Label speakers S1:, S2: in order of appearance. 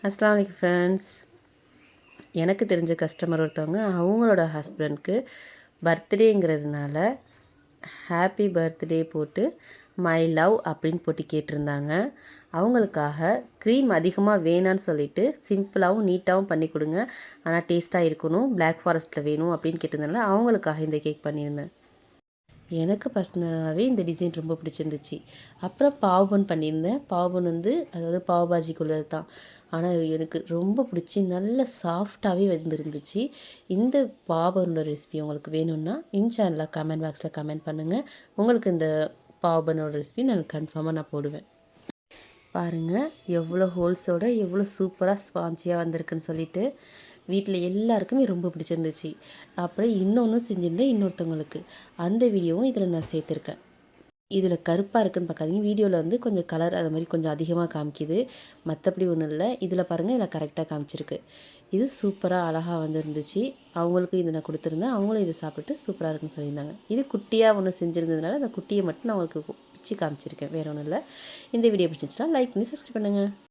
S1: அஸ்ஸலாமு அலைக்கும் ஃப்ரெண்ட்ஸ். எனக்கு தெரிஞ்ச கஸ்டமர் ஒருத்தவங்க அவங்களோட ஹஸ்பண்ட்க்கு பர்த்டேங்கிறதுனால ஹாப்பி பர்த்டே போட்டு மை லவ் அப்படின்னு போட்டு கேட்டிருந்தாங்க. அவங்களுக்காக க்ரீம் அதிகமாக வேணான்னு சொல்லிட்டு சிம்பிளாகவும் நீட்டாகவும் பண்ணி கொடுங்க, ஆனால் டேஸ்ட்டாக இருக்கணும், பிளாக் ஃபாரஸ்ட்டில் வேணும் அப்படின்னு கேட்டிருந்தனால அவங்களுக்காக இந்த கேக் பண்ணியிருந்தேன். எனக்கு பர்சனலாகவே இந்த டிசைன் ரொம்ப பிடிச்சிருந்துச்சு. அப்புறம் பாவ் பன் பண்ணியிருந்தேன். பாவ் பன் அதாவது பாவ் பாஜிக்குள்ளது தான். ஆனால் எனக்கு ரொம்ப பிடிச்சி நல்ல சாஃப்டாகவே வந்துருந்துச்சு. இந்த பாவ் பன்னோட ரெசிபி உங்களுக்கு வேணும்னா சேனலில் கமெண்ட் பாக்ஸில் கமெண்ட் பண்ணுங்கள். உங்களுக்கு இந்த பாவ் பன்னோட ரெசிபி நான் கன்ஃபார்மாக போடுவேன். பாருங்கள் எவ்வளோ ஹோல்ஸோட எவ்வளோ சூப்பராக ஸ்பாஞ்சியாக வந்திருக்குன்னு சொல்லிட்டு வீட்டில் எல்லாருக்குமே ரொம்ப பிடிச்சிருந்துச்சு. அப்புறம் இன்னொன்றும் செஞ்சுருந்தேன் இன்னொருத்தவங்களுக்கு. அந்த வீடியோவும் இதில் நான் சேர்த்துருக்கேன். இதில் கருப்பாக இருக்குன்னு பார்க்காதீங்க, வீடியோவில் கொஞ்சம் கலர் அது மாதிரி கொஞ்சம் அதிகமாக காமிக்குது, மற்றபடி ஒன்றும் இல்லை. இதில் பாருங்கள், இதில் கரெக்டாக காமிச்சிருக்கு. இது சூப்பராக அழகாக வந்துருந்துச்சு. அவங்களுக்கும் இதை நான் கொடுத்துருந்தேன். அவங்களும் இதை சாப்பிட்டு சூப்பராக இருக்குன்னு சொல்லியிருந்தாங்க. இது குட்டியாக ஒன்று செஞ்சுருந்ததுனால அந்த குட்டியை மட்டும் நான் உங்களுக்கு பிச்சு காமிச்சிருக்கேன், வேறு ஒன்றும் இல்லை. இந்த வீடியோ பிடிச்சிருந்துச்சுன்னா லைக் பண்ணி சப்ஸ்கிரைப் பண்ணுங்கள்.